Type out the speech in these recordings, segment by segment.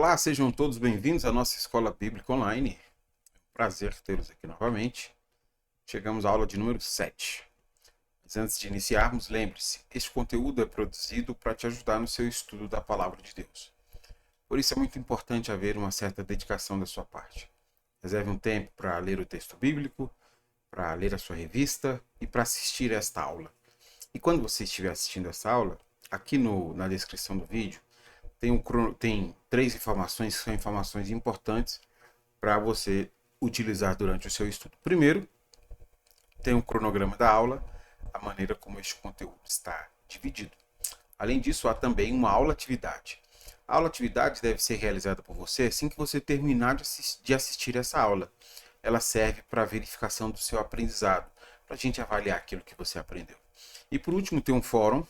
Olá, sejam todos bem-vindos à nossa Escola Bíblica Online. Prazer tê-los aqui novamente. Chegamos à aula de número 7. Mas antes de iniciarmos, lembre-se, este conteúdo é produzido para te ajudar no seu estudo da Palavra de Deus. Por isso é muito importante haver uma certa dedicação da sua parte. Reserve um tempo para ler o texto bíblico, para ler a sua revista e para assistir esta aula. E quando você estiver assistindo essa aula, aqui na descrição do vídeo, tem 3 informações que são informações importantes para você utilizar durante o seu estudo. Primeiro, tem um cronograma da aula, a maneira como este conteúdo está dividido. Além disso, há também uma aula-atividade. A aula-atividade deve ser realizada por você assim que você terminar de assistir essa aula. Ela serve para a verificação do seu aprendizado, para a gente avaliar aquilo que você aprendeu. E por último, tem um fórum,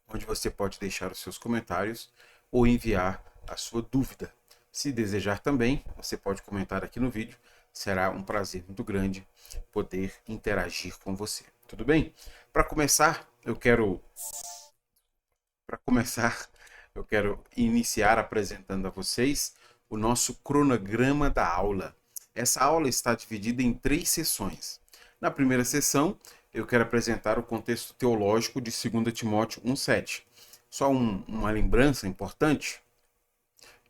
onde você pode deixar os seus comentários ou enviar a sua dúvida. Se desejar também, você pode comentar aqui no vídeo. Será um prazer muito grande poder interagir com você. Tudo bem? Para começar, eu quero iniciar apresentando a vocês o nosso cronograma da aula. Essa aula está dividida em 3 sessões. Na primeira sessão, eu quero apresentar o contexto teológico de 2 Timóteo 1,7. Só uma lembrança importante,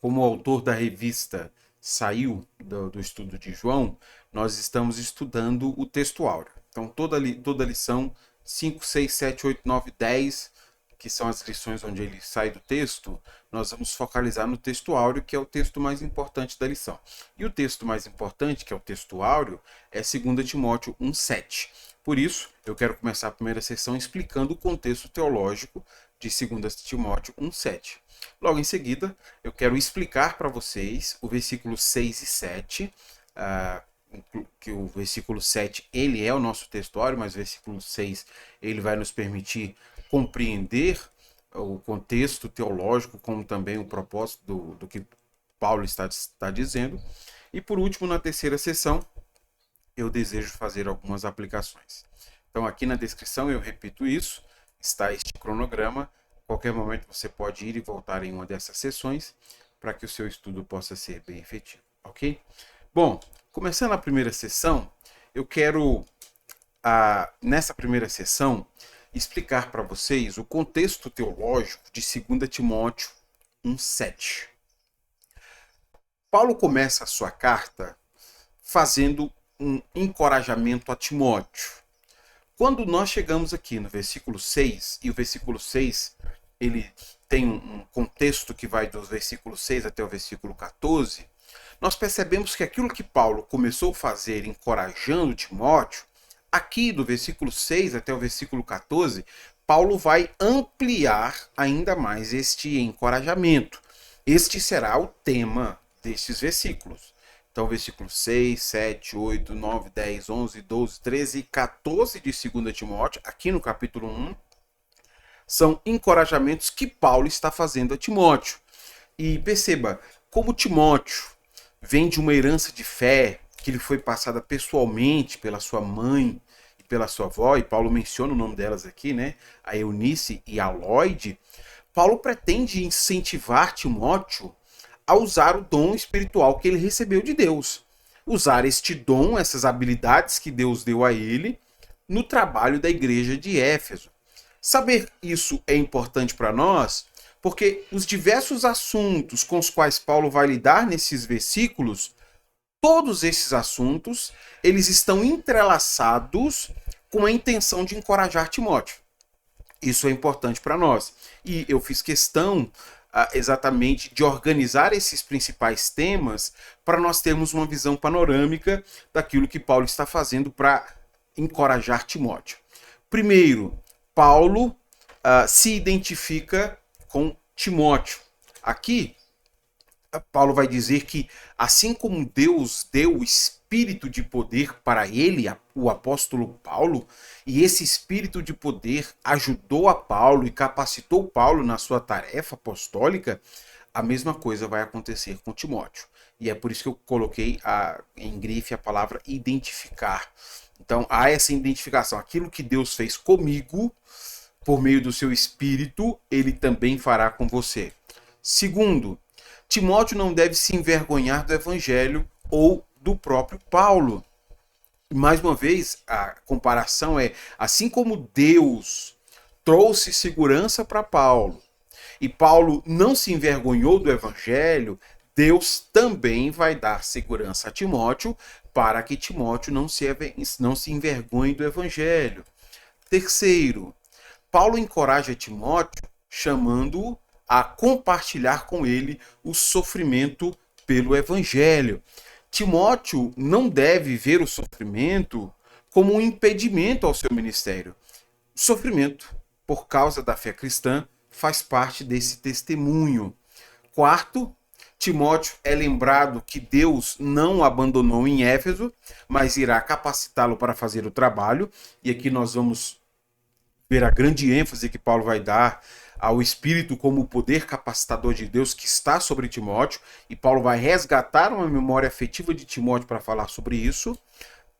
como o autor da revista saiu do estudo de João, nós estamos estudando o texto áureo. Então, toda lição 5, 6, 7, 8, 9, 10, que são as lições onde ele sai do texto, nós vamos focalizar no texto áureo, que é o texto mais importante da lição. E o texto mais importante, que é o texto áureo, é 2 Timóteo 1,7. Por isso, eu quero começar a primeira sessão explicando o contexto teológico de 2 Timóteo 1,7. Logo em seguida, eu quero explicar para vocês o versículo 6 e 7, que o versículo 7 ele é o nosso textuário, mas o versículo 6 ele vai nos permitir compreender o contexto teológico, como também o propósito do que Paulo está dizendo. E por último, na terceira sessão, eu desejo fazer algumas aplicações. Então aqui na descrição eu repito isso, está este cronograma. A qualquer momento você pode ir e voltar em uma dessas sessões para que o seu estudo possa ser bem efetivo, ok? Bom, começando a primeira sessão, eu quero, nessa primeira sessão, explicar para vocês o contexto teológico de 2 Timóteo 1,7. Paulo começa a sua carta fazendo um encorajamento a Timóteo. Quando nós chegamos aqui no versículo 6, e o versículo 6 ele tem um contexto que vai dos versículos 6 até o versículo 14, nós percebemos que aquilo que Paulo começou a fazer encorajando Timóteo, aqui do versículo 6 até o versículo 14, Paulo vai ampliar ainda mais este encorajamento. Este será o tema destes versículos. Então, versículos 6, 7, 8, 9, 10, 11, 12, 13 e 14 de 2 Timóteo, aqui no capítulo 1, são encorajamentos que Paulo está fazendo a Timóteo. E perceba, como Timóteo vem de uma herança de fé que lhe foi passada pessoalmente pela sua mãe e pela sua avó, e Paulo menciona o nome delas aqui, né? A Eunice e a Lóide. Paulo pretende incentivar Timóteo a usar o dom espiritual que ele recebeu de Deus. Usar este dom, essas habilidades que Deus deu a ele, no trabalho da igreja de Éfeso. Saber isso é importante para nós, porque os diversos assuntos com os quais Paulo vai lidar nesses versículos, todos esses assuntos, eles estão entrelaçados com a intenção de encorajar Timóteo. Isso é importante para nós. E eu fiz questão exatamente de organizar esses principais temas para nós termos uma visão panorâmica daquilo que Paulo está fazendo para encorajar Timóteo. Primeiro, Paulo se identifica com Timóteo. Aqui, Paulo vai dizer que assim como Deus deu o espírito de poder para ele, o apóstolo Paulo, e esse espírito de poder ajudou a Paulo e capacitou Paulo na sua tarefa apostólica, a mesma coisa vai acontecer com Timóteo. E é por isso que eu coloquei em grife a palavra identificar. Então há essa identificação. Aquilo que Deus fez comigo, por meio do seu espírito, ele também fará com você. Segundo, Timóteo não deve se envergonhar do evangelho ou do próprio Paulo. Mais uma vez, a comparação é, assim como Deus trouxe segurança para Paulo, e Paulo não se envergonhou do evangelho, Deus também vai dar segurança a Timóteo para que Timóteo não se envergonhe do evangelho. Terceiro, Paulo encoraja Timóteo chamando-o a compartilhar com ele o sofrimento pelo evangelho. Timóteo não deve ver o sofrimento como um impedimento ao seu ministério. O sofrimento, por causa da fé cristã, faz parte desse testemunho. Quarto, Timóteo é lembrado que Deus não o abandonou em Éfeso, mas irá capacitá-lo para fazer o trabalho. E aqui nós vamos ver a grande ênfase que Paulo vai dar ao Espírito como o poder capacitador de Deus que está sobre Timóteo. E Paulo vai resgatar uma memória afetiva de Timóteo para falar sobre isso.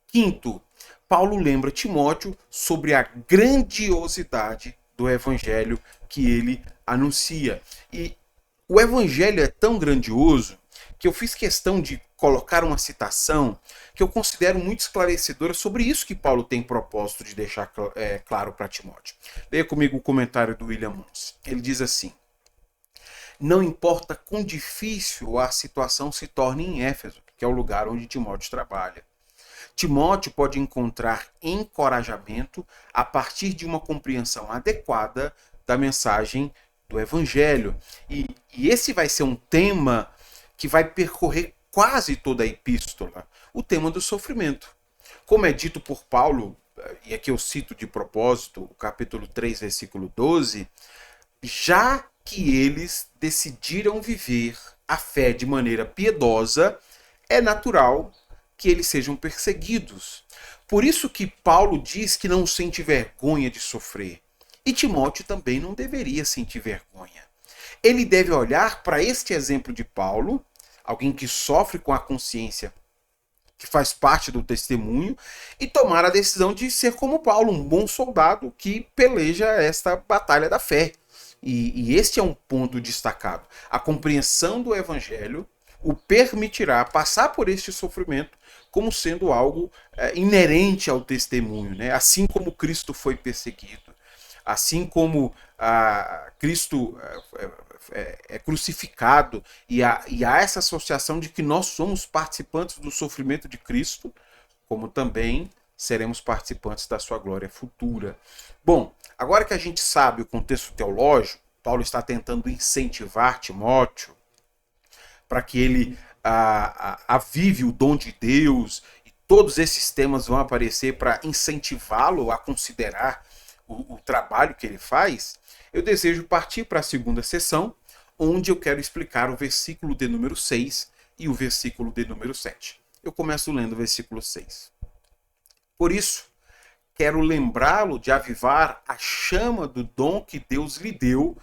Quinto, Paulo lembra Timóteo sobre a grandiosidade do evangelho que ele anuncia. E o evangelho é tão grandioso que eu fiz questão de colocar uma citação que eu considero muito esclarecedora sobre isso que Paulo tem propósito de deixar claro para Timóteo. Leia comigo o comentário do William Mons. Ele diz assim: não importa quão difícil a situação se torne em Éfeso, que é o lugar onde Timóteo trabalha. Timóteo pode encontrar encorajamento a partir de uma compreensão adequada da mensagem do Evangelho. E esse vai ser um tema que vai percorrer quase toda a epístola, o tema do sofrimento. Como é dito por Paulo, e aqui eu cito de propósito o capítulo 3, versículo 12, já que eles decidiram viver a fé de maneira piedosa, é natural que eles sejam perseguidos. Por isso que Paulo diz que não sente vergonha de sofrer. E Timóteo também não deveria sentir vergonha. Ele deve olhar para este exemplo de Paulo, alguém que sofre com a consciência que faz parte do testemunho, e tomar a decisão de ser como Paulo, um bom soldado que peleja esta batalha da fé. E este é um ponto destacado. A compreensão do evangelho o permitirá passar por este sofrimento como sendo algo inerente ao testemunho, né? Assim como Cristo foi perseguido, assim como Cristo é crucificado, e há essa associação de que nós somos participantes do sofrimento de Cristo, como também seremos participantes da sua glória futura. Bom, agora que a gente sabe o contexto teológico, Paulo está tentando incentivar Timóteo para que ele avive o dom de Deus, e todos esses temas vão aparecer para incentivá-lo a considerar o trabalho que ele faz. Eu desejo partir para a segunda sessão, onde eu quero explicar o versículo de número 6 e o versículo de número 7. Eu começo lendo o versículo 6. Por isso, quero lembrá-lo de avivar a chama do dom que Deus lhe deu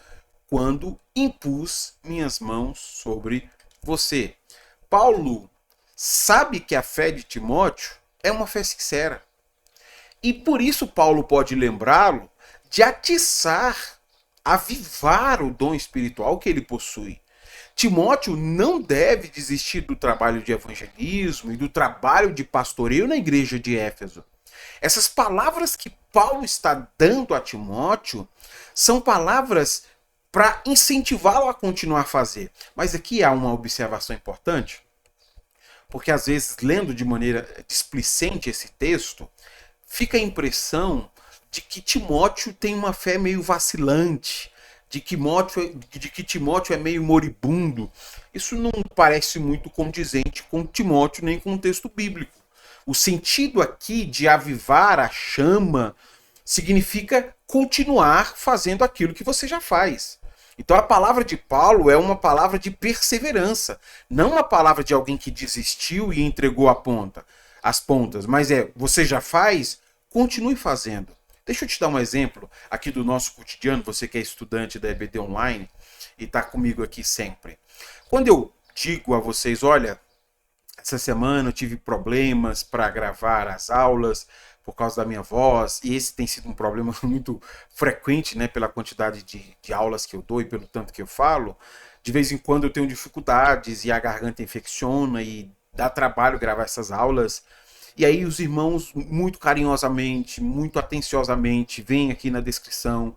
quando impus minhas mãos sobre você. Paulo sabe que a fé de Timóteo é uma fé sincera. E por isso Paulo pode lembrá-lo de atiçar, avivar o dom espiritual que ele possui. Timóteo não deve desistir do trabalho de evangelismo e do trabalho de pastoreio na igreja de Éfeso. Essas palavras que Paulo está dando a Timóteo são palavras para incentivá-lo a continuar a fazer. Mas aqui há uma observação importante, porque às vezes, lendo de maneira displicente esse texto, fica a impressão de que Timóteo tem uma fé meio vacilante, de que Timóteo é meio moribundo. Isso não parece muito condizente com Timóteo nem com o texto bíblico. O sentido aqui de avivar a chama significa continuar fazendo aquilo que você já faz. Então a palavra de Paulo é uma palavra de perseverança, não uma palavra de alguém que desistiu e entregou as pontas, mas você já faz, continue fazendo. Deixa eu te dar um exemplo aqui do nosso cotidiano, você que é estudante da EBD Online e está comigo aqui sempre. Quando eu digo a vocês, olha, essa semana eu tive problemas para gravar as aulas por causa da minha voz, e esse tem sido um problema muito frequente, né, pela quantidade de aulas que eu dou e pelo tanto que eu falo. De vez em quando eu tenho dificuldades e a garganta infecciona e dá trabalho gravar essas aulas. E aí os irmãos, muito carinhosamente, muito atenciosamente, vêm aqui na descrição,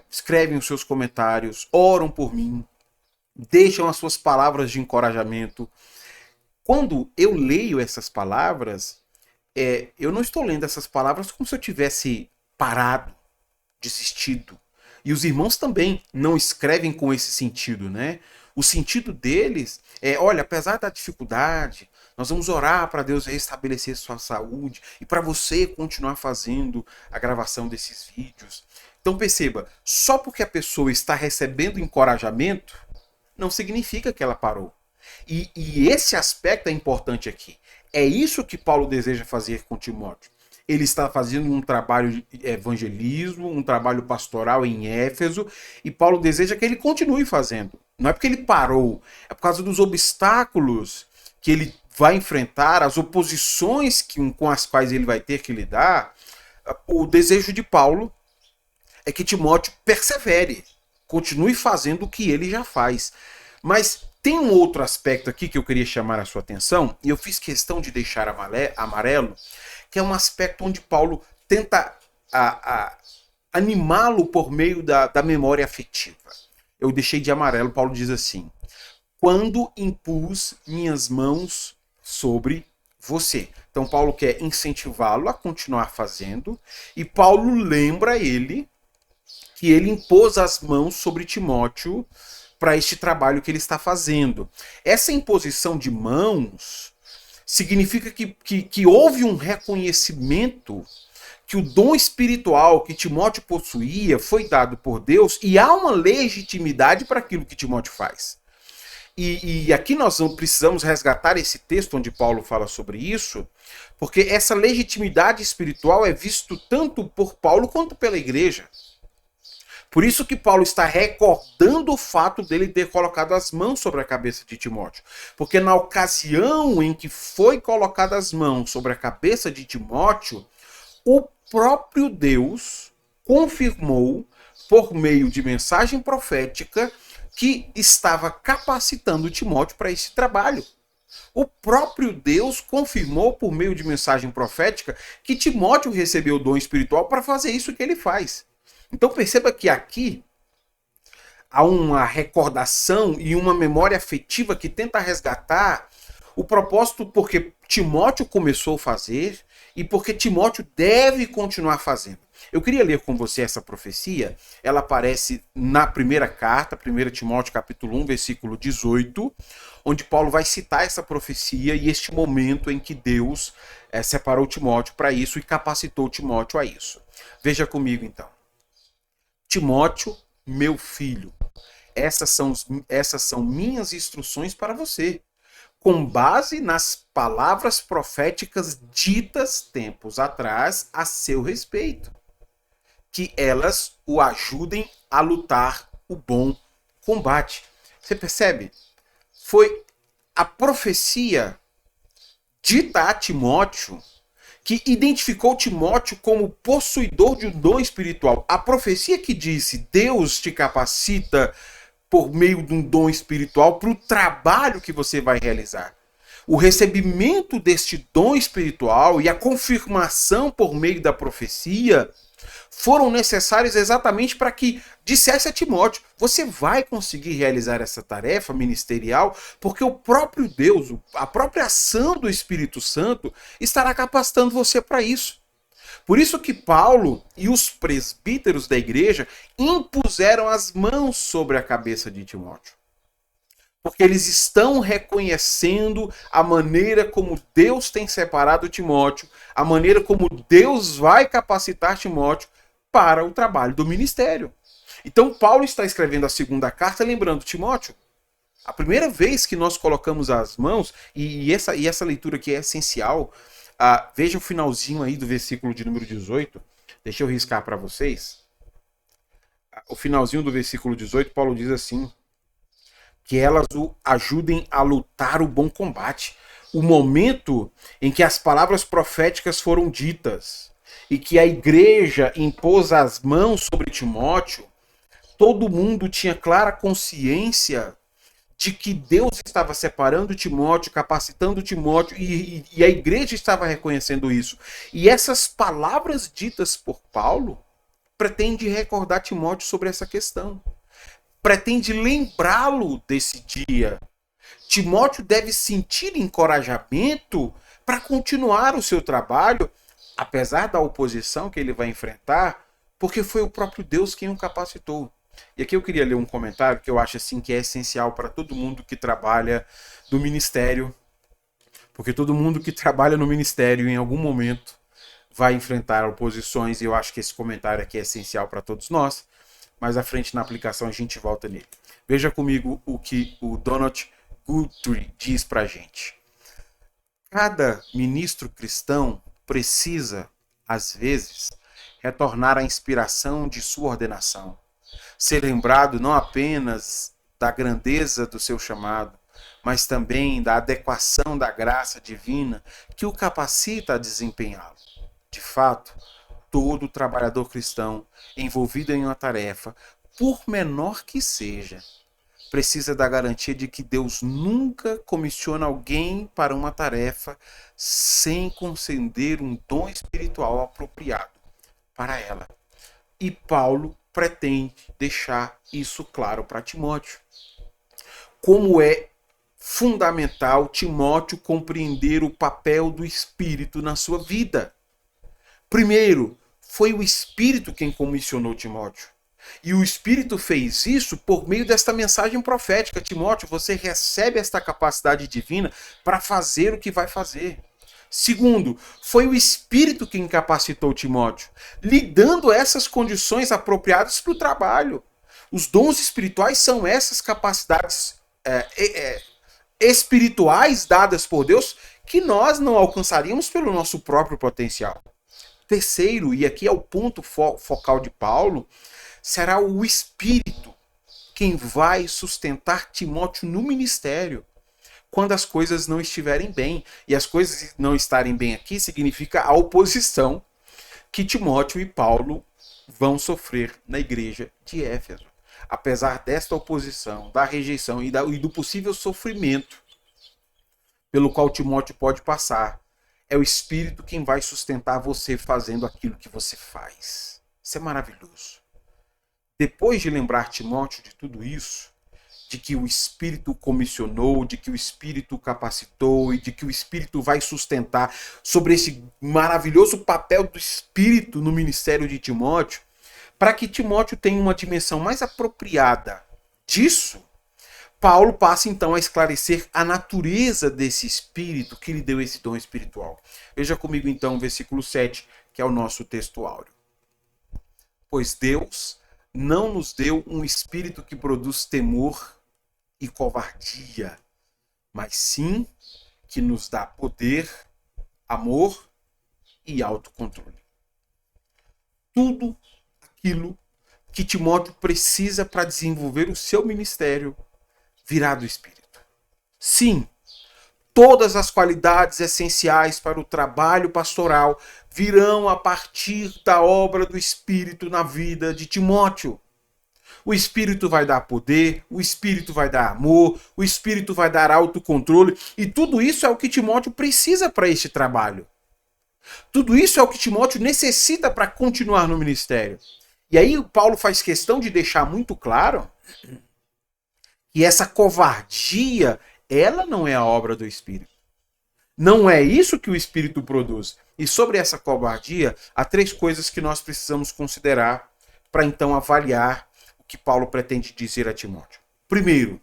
escrevem os seus comentários, oram por mim, deixam as suas palavras de encorajamento. Quando eu leio essas palavras, eu não estou lendo essas palavras como se eu tivesse parado, desistido. E os irmãos também não escrevem com esse sentido, né? O sentido deles olha, apesar da dificuldade, nós vamos orar para Deus restabelecer sua saúde e para você continuar fazendo a gravação desses vídeos. Então perceba, só porque a pessoa está recebendo encorajamento, não significa que ela parou. E esse aspecto é importante aqui. É isso que Paulo deseja fazer com Timóteo. Ele está fazendo um trabalho de evangelismo, um trabalho pastoral em Éfeso, e Paulo deseja que ele continue fazendo. Não é porque ele parou, é por causa dos obstáculos que ele vai enfrentar, as oposições com as quais ele vai ter que lidar. O desejo de Paulo é que Timóteo persevere, continue fazendo o que ele já faz. Mas tem um outro aspecto aqui que eu queria chamar a sua atenção, e eu fiz questão de deixar amarelo, que é um aspecto onde Paulo tenta animá-lo por meio da memória afetiva. Eu deixei de amarelo, Paulo diz assim: quando impus minhas mãos sobre você. Então Paulo quer incentivá-lo a continuar fazendo, e Paulo lembra ele que ele impôs as mãos sobre Timóteo para este trabalho que ele está fazendo. Essa imposição de mãos significa que houve um reconhecimento que o dom espiritual que Timóteo possuía foi dado por Deus, e há uma legitimidade para aquilo que Timóteo faz. E aqui nós precisamos resgatar esse texto onde Paulo fala sobre isso, porque essa legitimidade espiritual é visto tanto por Paulo quanto pela igreja. Por isso que Paulo está recordando o fato dele ter colocado as mãos sobre a cabeça de Timóteo. Porque na ocasião em que foi colocadas as mãos sobre a cabeça de Timóteo, o próprio Deus confirmou, por meio de mensagem profética, que estava capacitando Timóteo para esse trabalho. O próprio Deus confirmou, por meio de mensagem profética, que Timóteo recebeu o dom espiritual para fazer isso que ele faz. Então perceba que aqui há uma recordação e uma memória afetiva que tenta resgatar o propósito porque Timóteo começou a fazer e porque Timóteo deve continuar fazendo. Eu queria ler com você essa profecia. Ela aparece na primeira carta, 1 Timóteo capítulo 1, versículo 18, onde Paulo vai citar essa profecia e este momento em que Deus separou Timóteo para isso e capacitou Timóteo a isso. Veja comigo então. Timóteo, meu filho, essas são minhas instruções para você, com base nas palavras proféticas ditas tempos atrás a seu respeito, que elas o ajudem a lutar o bom combate. Você percebe? Foi a profecia dita a Timóteo que identificou Timóteo como possuidor de um dom espiritual. A profecia que disse Deus te capacita por meio de um dom espiritual para o trabalho que você vai realizar. O recebimento deste dom espiritual e a confirmação por meio da profecia foram necessários exatamente para que dissesse a Timóteo: você vai conseguir realizar essa tarefa ministerial porque o próprio Deus, a própria ação do Espírito Santo estará capacitando você para isso. Por isso que Paulo e os presbíteros da igreja impuseram as mãos sobre a cabeça de Timóteo. Porque eles estão reconhecendo a maneira como Deus tem separado Timóteo, a maneira como Deus vai capacitar Timóteo para o trabalho do ministério. Então Paulo está escrevendo a segunda carta lembrando Timóteo. A primeira vez que nós colocamos as mãos, e essa leitura aqui é essencial, veja o finalzinho aí do versículo de número 18, deixa eu riscar para vocês. O finalzinho do versículo 18, Paulo diz assim: que elas o ajudem a lutar o bom combate. O momento em que as palavras proféticas foram ditas e que a igreja impôs as mãos sobre Timóteo, todo mundo tinha clara consciência de que Deus estava separando Timóteo, capacitando Timóteo, e a igreja estava reconhecendo isso. E essas palavras ditas por Paulo pretende recordar Timóteo sobre essa questão. Pretende lembrá-lo desse dia. Timóteo deve sentir encorajamento para continuar o seu trabalho, apesar da oposição que ele vai enfrentar, porque foi o próprio Deus quem o capacitou. E aqui eu queria ler um comentário que eu acho assim que é essencial para todo mundo que trabalha no ministério, porque todo mundo que trabalha no ministério em algum momento vai enfrentar oposições, e eu acho que esse comentário aqui é essencial para todos nós. Mais à frente na aplicação a gente volta nele. Veja comigo o que o Donald Guthrie diz para a gente. Cada ministro cristão precisa, às vezes, retornar à inspiração de sua ordenação. Ser lembrado não apenas da grandeza do seu chamado, mas também da adequação da graça divina que o capacita a desempenhá-lo. De fato, todo trabalhador cristão envolvido em uma tarefa, por menor que seja, precisa da garantia de que Deus nunca comissiona alguém para uma tarefa sem conceder um dom espiritual apropriado para ela. E Paulo pretende deixar isso claro para Timóteo. Como é fundamental Timóteo compreender o papel do Espírito na sua vida. Primeiro, foi o Espírito quem comissionou Timóteo. E o Espírito fez isso por meio desta mensagem profética. Timóteo, você recebe esta capacidade divina para fazer o que vai fazer. Segundo, foi o Espírito quem capacitou Timóteo, lhe dando essas condições apropriadas para o trabalho. Os dons espirituais são essas capacidades espirituais dadas por Deus que nós não alcançaríamos pelo nosso próprio potencial. Terceiro, e aqui é o ponto focal de Paulo, será o Espírito quem vai sustentar Timóteo no ministério quando as coisas não estiverem bem. E as coisas não estarem bem aqui significa a oposição que Timóteo e Paulo vão sofrer na igreja de Éfeso. Apesar desta oposição, da rejeição e do possível sofrimento pelo qual Timóteo pode passar, é o Espírito quem vai sustentar você fazendo aquilo que você faz. Isso é maravilhoso. Depois de lembrar Timóteo de tudo isso, de que o Espírito comissionou, de que o Espírito capacitou e de que o Espírito vai sustentar sobre esse maravilhoso papel do Espírito no ministério de Timóteo, para que Timóteo tenha uma dimensão mais apropriada disso, Paulo passa então a esclarecer a natureza desse Espírito que lhe deu esse dom espiritual. Veja comigo então o versículo 7, que é o nosso texto áureo. Pois Deus não nos deu um espírito que produz temor e covardia, mas sim que nos dá poder, amor e autocontrole. Tudo aquilo que Timóteo precisa para desenvolver o seu ministério virá do Espírito. Sim, todas as qualidades essenciais para o trabalho pastoral virão a partir da obra do Espírito na vida de Timóteo. O Espírito vai dar poder, o Espírito vai dar amor, o Espírito vai dar autocontrole, e tudo isso é o que Timóteo precisa para este trabalho. Tudo isso é o que Timóteo necessita para continuar no ministério. E aí Paulo faz questão de deixar muito claro que essa covardia, ela não é a obra do Espírito. Não é isso que o Espírito produz. E sobre essa covardia, há três coisas que nós precisamos considerar para então avaliar o que Paulo pretende dizer a Timóteo. Primeiro,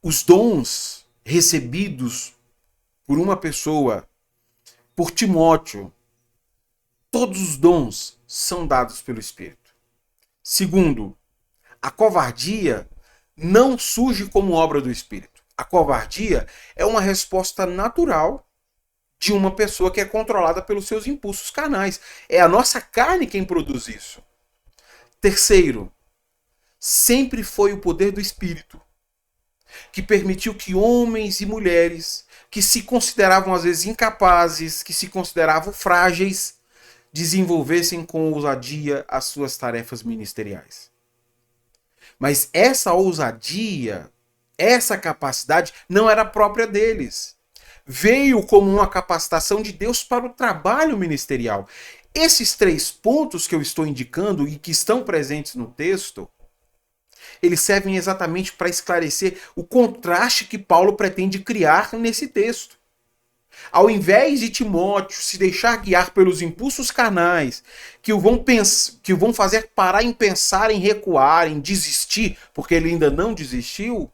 os dons recebidos por uma pessoa, por Timóteo, todos os dons são dados pelo Espírito. Segundo, a covardia não surge como obra do Espírito. A covardia é uma resposta natural de uma pessoa que é controlada pelos seus impulsos carnais. É a nossa carne quem produz isso. Terceiro, sempre foi o poder do Espírito que permitiu que homens e mulheres que se consideravam às vezes incapazes, que se consideravam frágeis, desenvolvessem com ousadia as suas tarefas ministeriais. Mas essa ousadia, essa capacidade não era própria deles. Veio como uma capacitação de Deus para o trabalho ministerial. Esses 3 pontos que eu estou indicando e que estão presentes no texto, eles servem exatamente para esclarecer o contraste que Paulo pretende criar nesse texto. Ao invés de Timóteo se deixar guiar pelos impulsos carnais, que o vão fazer parar em pensar em recuar, em desistir, porque ele ainda não desistiu,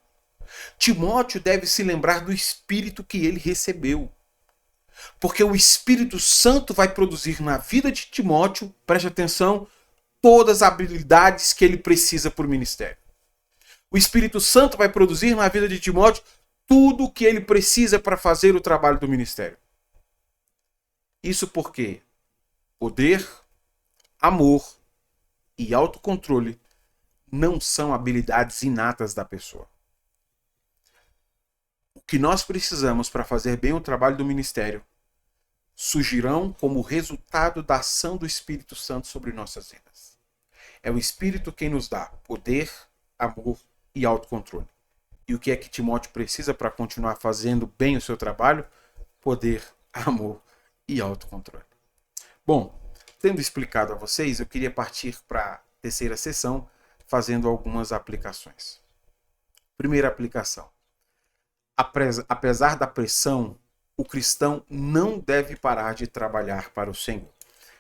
Timóteo deve se lembrar do Espírito que ele recebeu. Porque o Espírito Santo vai produzir na vida de Timóteo, preste atenção, todas as habilidades que ele precisa para o ministério. O Espírito Santo vai produzir na vida de Timóteo tudo o que ele precisa para fazer o trabalho do ministério. Isso porque poder, amor e autocontrole não são habilidades inatas da pessoa. O que nós precisamos para fazer bem o trabalho do ministério surgirão como resultado da ação do Espírito Santo sobre nossas vidas. É o Espírito quem nos dá poder, amor e autocontrole. E o que é que Timóteo precisa para continuar fazendo bem o seu trabalho? Poder, amor e autocontrole. Bom, tendo explicado a vocês, eu queria partir para a terceira sessão, fazendo algumas aplicações. Primeira aplicação. Apesar da pressão, o cristão não deve parar de trabalhar para o Senhor.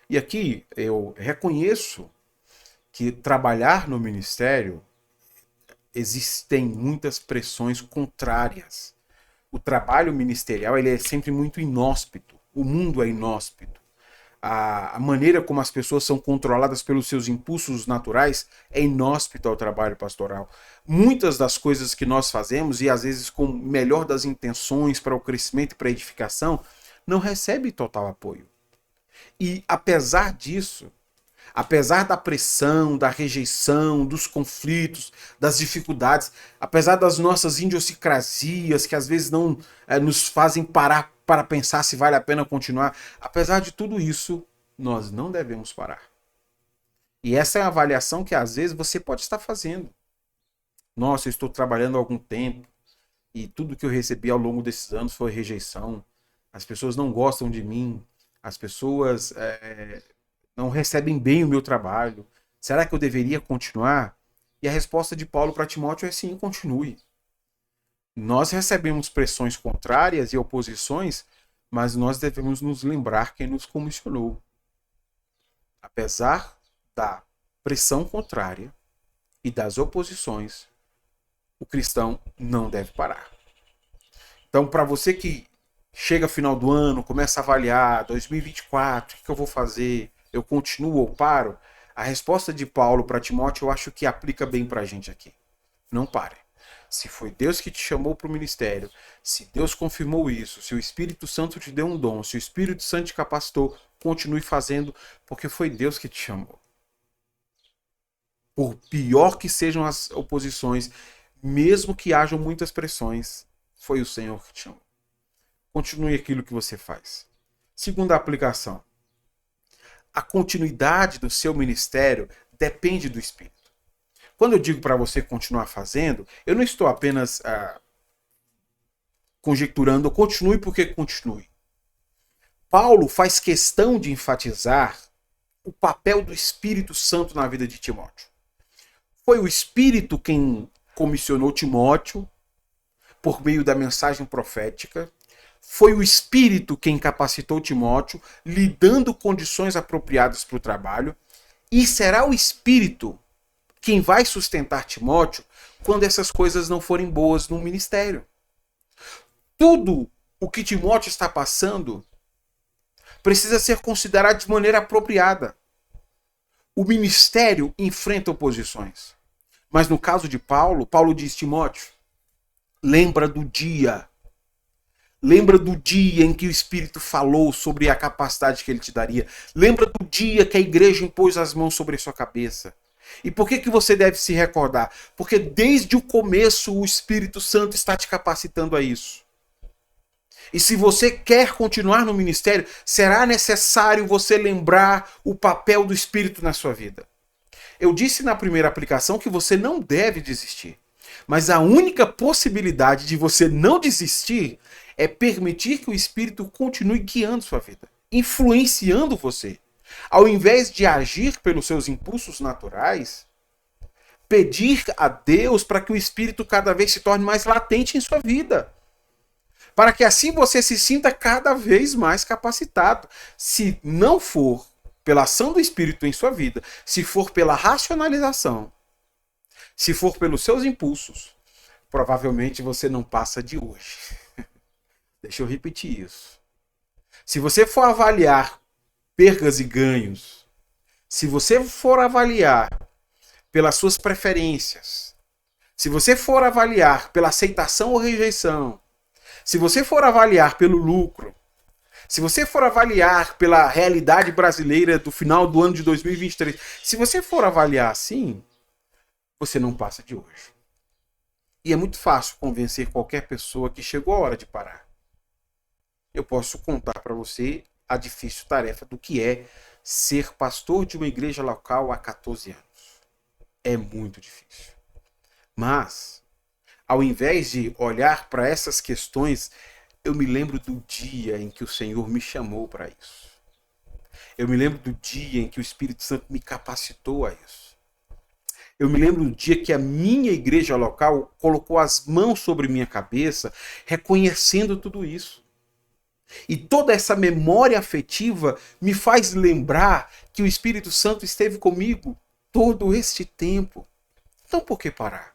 E aqui eu reconheço que trabalhar no ministério existem muitas pressões contrárias. O trabalho ministerial ele é sempre muito inóspito. O mundo é inóspito. A maneira como as pessoas são controladas pelos seus impulsos naturais é inóspito ao trabalho pastoral. Muitas das coisas que nós fazemos, e às vezes com o melhor das intenções para o crescimento e para a edificação, não recebe total apoio. E apesar disso, apesar da pressão, da rejeição, dos conflitos, das dificuldades, apesar das nossas idiosincrasias que às vezes não nos fazem parar para pensar se vale a pena continuar, apesar de tudo isso, nós não devemos parar. E essa é a avaliação que às vezes você pode estar fazendo. Nossa, eu estou trabalhando há algum tempo e tudo que eu recebi ao longo desses anos foi rejeição. As pessoas não gostam de mim, as pessoas não recebem bem o meu trabalho. Será que eu deveria continuar? E a resposta de Paulo para Timóteo é sim, continue. Nós recebemos pressões contrárias e oposições, mas nós devemos nos lembrar quem nos comissionou. Apesar da pressão contrária e das oposições, o cristão não deve parar. Então, para você que chega final do ano, começa a avaliar 2024, o que eu vou fazer? Eu continuo ou paro? A resposta de Paulo para Timóteo eu acho que aplica bem para a gente aqui. Não pare. Se foi Deus que te chamou para o ministério, se Deus confirmou isso, se o Espírito Santo te deu um dom, se o Espírito Santo te capacitou, continue fazendo, porque foi Deus que te chamou. Por pior que sejam as oposições, mesmo que hajam muitas pressões, foi o Senhor que te chamou. Continue aquilo que você faz. Segunda aplicação. A continuidade do seu ministério depende do Espírito. Quando eu digo para você continuar fazendo, eu não estou apenas conjecturando, continue porque continue. Paulo faz questão de enfatizar o papel do Espírito Santo na vida de Timóteo. Foi o Espírito quem comissionou Timóteo por meio da mensagem profética. Foi o Espírito quem capacitou Timóteo, lhe dando condições apropriadas para o trabalho. E será o Espírito quem vai sustentar Timóteo quando essas coisas não forem boas no ministério. Tudo o que Timóteo está passando precisa ser considerado de maneira apropriada. O ministério enfrenta oposições. Mas no caso de Paulo, Paulo diz, Timóteo, lembra do dia. Lembra do dia em que o Espírito falou sobre a capacidade que ele te daria. Lembra do dia que a igreja impôs as mãos sobre a sua cabeça. E por que você deve se recordar? Porque desde o começo o Espírito Santo está te capacitando a isso. E se você quer continuar no ministério, será necessário você lembrar o papel do Espírito na sua vida. Eu disse na primeira aplicação que você não deve desistir. Mas a única possibilidade de você não desistir é permitir que o Espírito continue guiando sua vida, influenciando você. Ao invés de agir pelos seus impulsos naturais, pedir a Deus para que o Espírito cada vez se torne mais latente em sua vida. Para que assim você se sinta cada vez mais capacitado. Se não for pela ação do Espírito em sua vida, se for pela racionalização, se for pelos seus impulsos, provavelmente você não passa de hoje. Deixa eu repetir isso. Se você for avaliar perdas e ganhos, se você for avaliar pelas suas preferências, se você for avaliar pela aceitação ou rejeição, se você for avaliar pelo lucro, se você for avaliar pela realidade brasileira do final do ano de 2023, se você for avaliar assim, você não passa de hoje. E é muito fácil convencer qualquer pessoa que chegou a hora de parar. Eu posso contar para você a difícil tarefa do que é ser pastor de uma igreja local há 14 anos. É muito difícil. Mas, ao invés de olhar para essas questões, eu me lembro do dia em que o Senhor me chamou para isso. Eu me lembro do dia em que o Espírito Santo me capacitou a isso. Eu me lembro do dia que a minha igreja local colocou as mãos sobre minha cabeça, reconhecendo tudo isso. E toda essa memória afetiva me faz lembrar que o Espírito Santo esteve comigo todo este tempo. Então por que parar?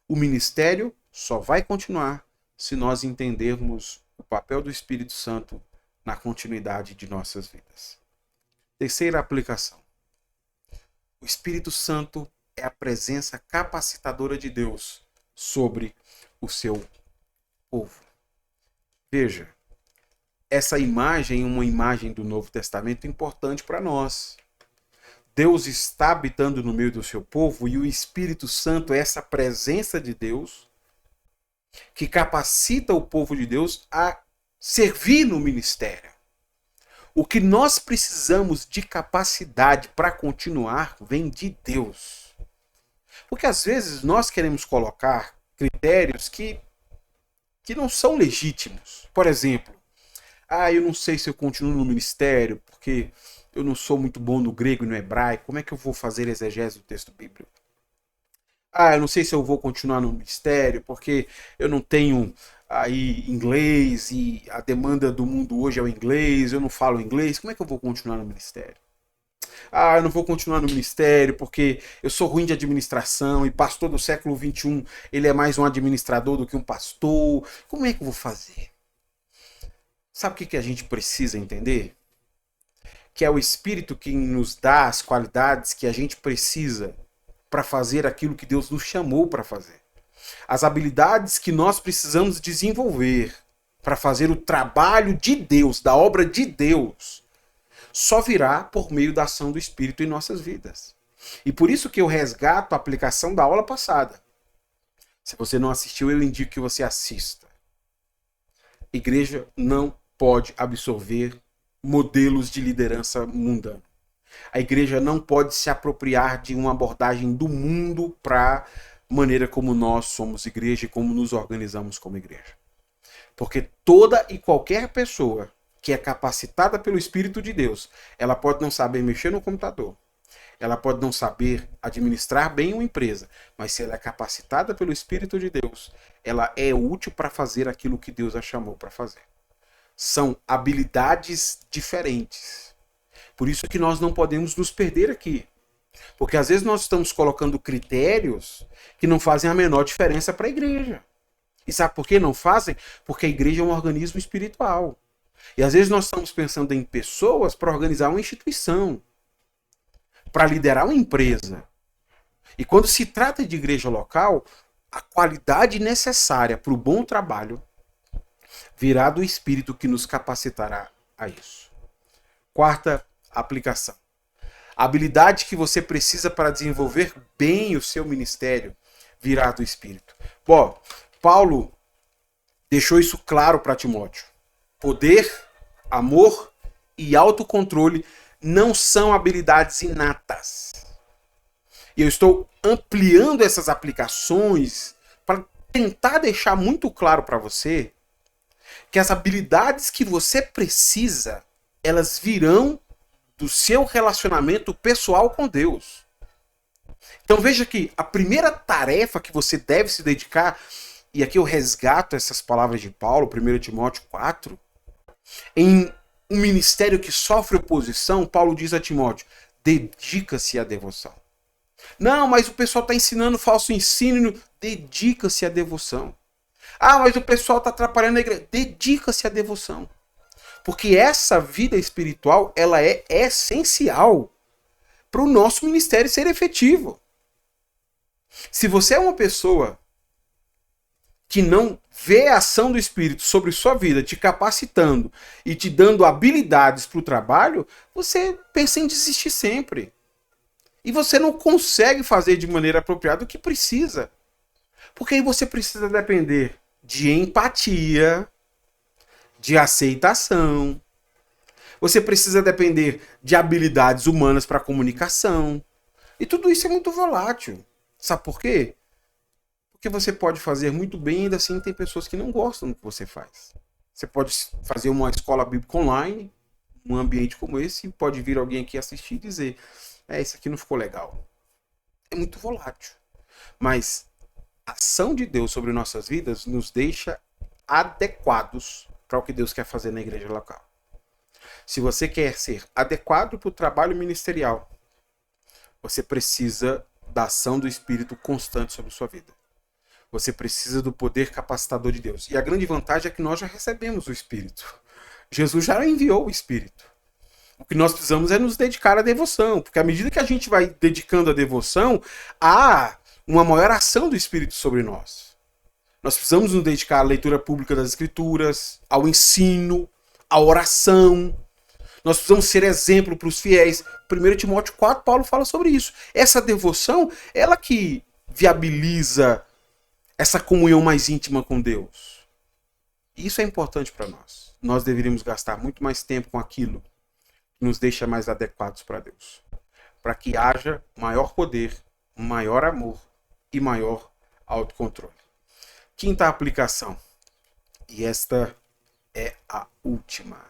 O ministério só vai continuar se nós entendermos o papel do Espírito Santo na continuidade de nossas vidas. Terceira aplicação. O Espírito Santo é a presença capacitadora de Deus sobre o seu povo. Veja, essa imagem é uma imagem do Novo Testamento importante para nós. Deus está habitando no meio do seu povo e o Espírito Santo é essa presença de Deus que capacita o povo de Deus a servir no ministério. O que nós precisamos de capacidade para continuar vem de Deus. Porque às vezes nós queremos colocar critérios que não são legítimos. Por exemplo, eu não sei se eu continuo no ministério porque eu não sou muito bom no grego e no hebraico. Como é que eu vou fazer exegese do texto bíblico? Eu não sei se eu vou continuar no ministério porque eu não tenho aí inglês e a demanda do mundo hoje é o inglês, eu não falo inglês, como é que eu vou continuar no ministério? Eu não vou continuar no ministério porque eu sou ruim de administração e pastor do século XXI, ele é mais um administrador do que um pastor. Como é que eu vou fazer? Sabe o que a gente precisa entender? Que é o Espírito que nos dá as qualidades que a gente precisa para fazer aquilo que Deus nos chamou para fazer. As habilidades que nós precisamos desenvolver para fazer o trabalho de Deus, da obra de Deus, só virá por meio da ação do Espírito em nossas vidas. E por isso que eu resgato a aplicação da aula passada. Se você não assistiu, eu indico que você assista. Igreja não pode absorver modelos de liderança mundana. A igreja não pode se apropriar de uma abordagem do mundo para maneira como nós somos igreja e como nos organizamos como igreja. Porque toda e qualquer pessoa que é capacitada pelo Espírito de Deus, ela pode não saber mexer no computador, ela pode não saber administrar bem uma empresa, mas se ela é capacitada pelo Espírito de Deus, ela é útil para fazer aquilo que Deus a chamou para fazer. São habilidades diferentes. Por isso que nós não podemos nos perder aqui. Porque às vezes nós estamos colocando critérios que não fazem a menor diferença para a igreja. E sabe por que não fazem? Porque a igreja é um organismo espiritual. E às vezes nós estamos pensando em pessoas para organizar uma instituição, para liderar uma empresa. E quando se trata de igreja local, a qualidade necessária para o bom trabalho virá do Espírito que nos capacitará a isso. Quarta aplicação. A habilidade que você precisa para desenvolver bem o seu ministério virá do Espírito. Bom, Paulo deixou isso claro para Timóteo. Poder, amor e autocontrole não são habilidades inatas. E eu estou ampliando essas aplicações para tentar deixar muito claro para você que as habilidades que você precisa, elas virão do seu relacionamento pessoal com Deus. Então veja que a primeira tarefa que você deve se dedicar, e aqui eu resgato essas palavras de Paulo, 1 Timóteo 4, em um ministério que sofre oposição, Paulo diz a Timóteo, dedica-se à devoção. Não, mas o pessoal está ensinando falso ensino, dedica-se à devoção. Ah, mas o pessoal está atrapalhando a igreja, dedica-se à devoção. Porque essa vida espiritual, ela é essencial para o nosso ministério ser efetivo. Se você é uma pessoa que não vê a ação do Espírito sobre sua vida, te capacitando e te dando habilidades para o trabalho, você pensa em desistir sempre. E você não consegue fazer de maneira apropriada o que precisa. Porque aí você precisa depender de empatia, de aceitação. Você precisa depender de habilidades humanas para comunicação. E tudo isso é muito volátil. Sabe por quê? Porque você pode fazer muito bem e ainda assim tem pessoas que não gostam do que você faz. Você pode fazer uma escola bíblica online, num ambiente como esse, e pode vir alguém aqui assistir e dizer: isso aqui não ficou legal. É muito volátil. Mas a ação de Deus sobre nossas vidas nos deixa adequados para o que Deus quer fazer na igreja local. Se você quer ser adequado para o trabalho ministerial, você precisa da ação do Espírito constante sobre sua vida. Você precisa do poder capacitador de Deus. E a grande vantagem é que nós já recebemos o Espírito. Jesus já enviou o Espírito. O que nós precisamos é nos dedicar à devoção. Porque à medida que a gente vai dedicando à devoção, há uma maior ação do Espírito sobre nós. Nós precisamos nos dedicar à leitura pública das Escrituras, ao ensino, à oração. Nós precisamos ser exemplo para os fiéis. 1 Timóteo 4, Paulo fala sobre isso. Essa devoção, ela que viabiliza essa comunhão mais íntima com Deus. E isso é importante para nós. Nós deveríamos gastar muito mais tempo com aquilo que nos deixa mais adequados para Deus. Para que haja maior poder, maior amor e maior autocontrole. Quinta aplicação. E esta é a última.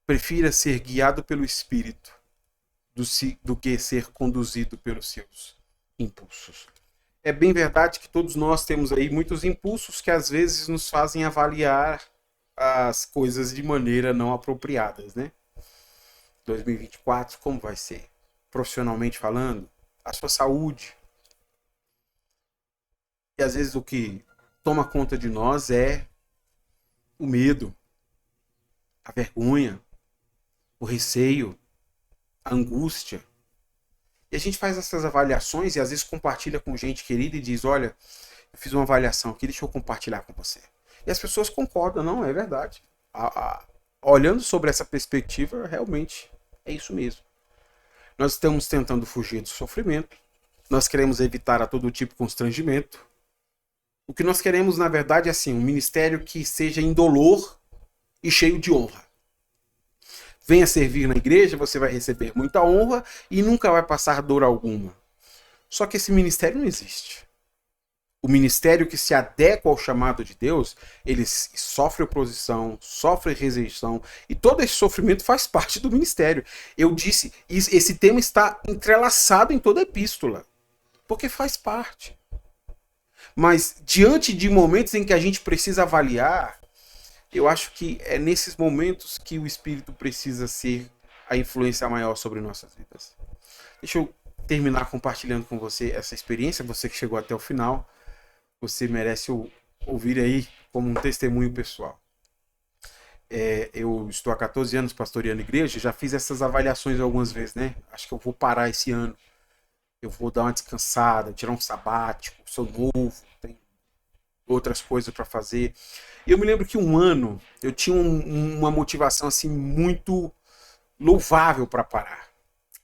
Prefira ser guiado pelo Espírito do que ser conduzido pelos seus impulsos. É bem verdade que todos nós temos aí muitos impulsos que às vezes nos fazem avaliar as coisas de maneira não apropriadas, né? 2024, como vai ser? Profissionalmente falando, a sua saúde. E às vezes o que toma conta de nós é o medo, a vergonha, o receio, a angústia. E a gente faz essas avaliações e às vezes compartilha com gente querida e diz: olha, eu fiz uma avaliação aqui, deixa eu compartilhar com você. E as pessoas concordam, não, é verdade. Olhando sobre essa perspectiva, realmente é isso mesmo. Nós estamos tentando fugir do sofrimento, nós queremos evitar a todo tipo de constrangimento. O que nós queremos, na verdade, é assim, um ministério que seja indolor e cheio de honra. Venha servir na igreja, você vai receber muita honra e nunca vai passar dor alguma. Só que esse ministério não existe. O ministério que se adequa ao chamado de Deus, ele sofre oposição, sofre rejeição, e todo esse sofrimento faz parte do ministério. Eu disse, esse tema está entrelaçado em toda a epístola, porque faz parte. Mas diante de momentos em que a gente precisa avaliar, eu acho que é nesses momentos que o Espírito precisa ser a influência maior sobre nossas vidas. Deixa eu terminar compartilhando com você essa experiência, você que chegou até o final. Você merece ouvir aí como um testemunho pessoal. Eu estou há 14 anos pastoreando igreja, já fiz essas avaliações algumas vezes, né? Acho que eu vou parar esse ano. Eu vou dar uma descansada, tirar um sabático, sou novo, tenho outras coisas para fazer. E eu me lembro que um ano eu tinha uma motivação assim muito louvável para parar.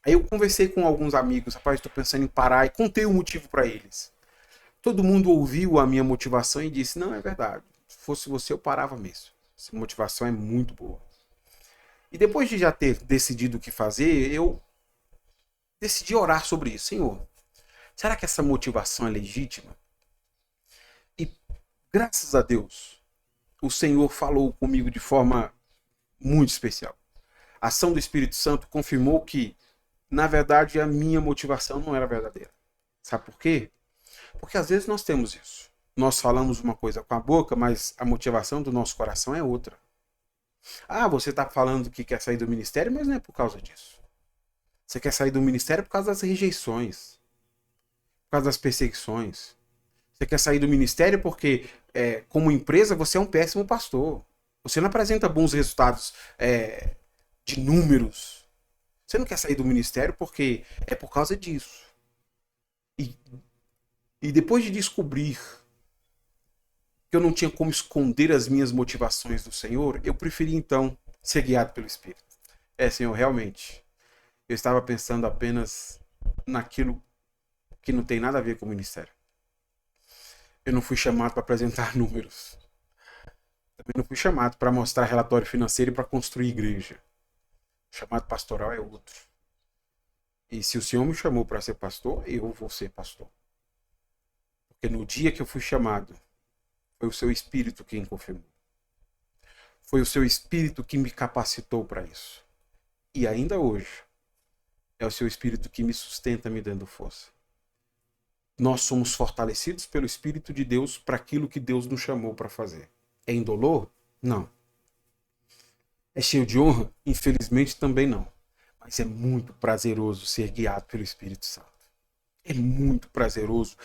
Aí eu conversei com alguns amigos, rapaz, estou pensando em parar, e contei o motivo para eles. Todo mundo ouviu a minha motivação e disse: não, é verdade, se fosse você eu parava mesmo. Essa motivação é muito boa. E depois de já ter decidido o que fazer, eu decidi orar sobre isso. Senhor, Será que essa motivação é legítima? E graças a Deus, o Senhor falou comigo de forma muito especial. A ação do Espírito Santo confirmou que, na verdade, a minha motivação não era verdadeira. Sabe por quê? Porque às vezes nós temos isso. Nós falamos uma coisa com a boca, mas a motivação do nosso coração é outra. Ah, você está falando que quer sair do ministério, mas não é por causa disso. Você quer sair do ministério por causa das rejeições, por causa das perseguições. Você quer sair do ministério porque, como empresa, você é um péssimo pastor. Você não apresenta bons resultados de números. Você não quer sair do ministério porque é por causa disso. E depois de descobrir que eu não tinha como esconder as minhas motivações do Senhor, eu preferi então ser guiado pelo Espírito. Senhor, realmente, eu estava pensando apenas naquilo que não tem nada a ver com o ministério. Eu não fui chamado para apresentar números. Também não fui chamado para mostrar relatório financeiro e para construir igreja. O chamado pastoral é outro. E se o Senhor me chamou para ser pastor, eu vou ser pastor. Porque no dia que eu fui chamado, foi o seu Espírito quem confirmou. Foi o seu Espírito que me capacitou para isso. E ainda hoje, é o seu Espírito que me sustenta, me dando força. Nós somos fortalecidos pelo Espírito de Deus para aquilo que Deus nos chamou para fazer. É indolor? Não. É cheio de honra? Infelizmente também não. Mas é muito prazeroso ser guiado pelo Espírito Santo. É muito prazeroso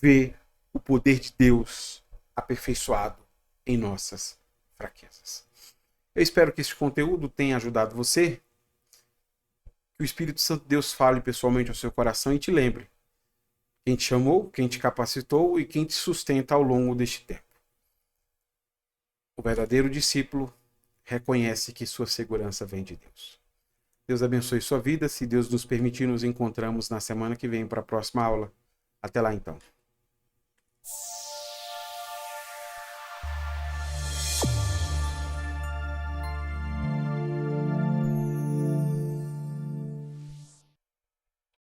ver o poder de Deus aperfeiçoado em nossas fraquezas. Eu espero que esse conteúdo tenha ajudado você. Que o Espírito Santo de Deus fale pessoalmente ao seu coração e te lembre quem te chamou, quem te capacitou e quem te sustenta ao longo deste tempo. O verdadeiro discípulo reconhece que sua segurança vem de Deus. Deus abençoe sua vida. Se Deus nos permitir, nos encontramos na semana que vem para a próxima aula. Até lá então.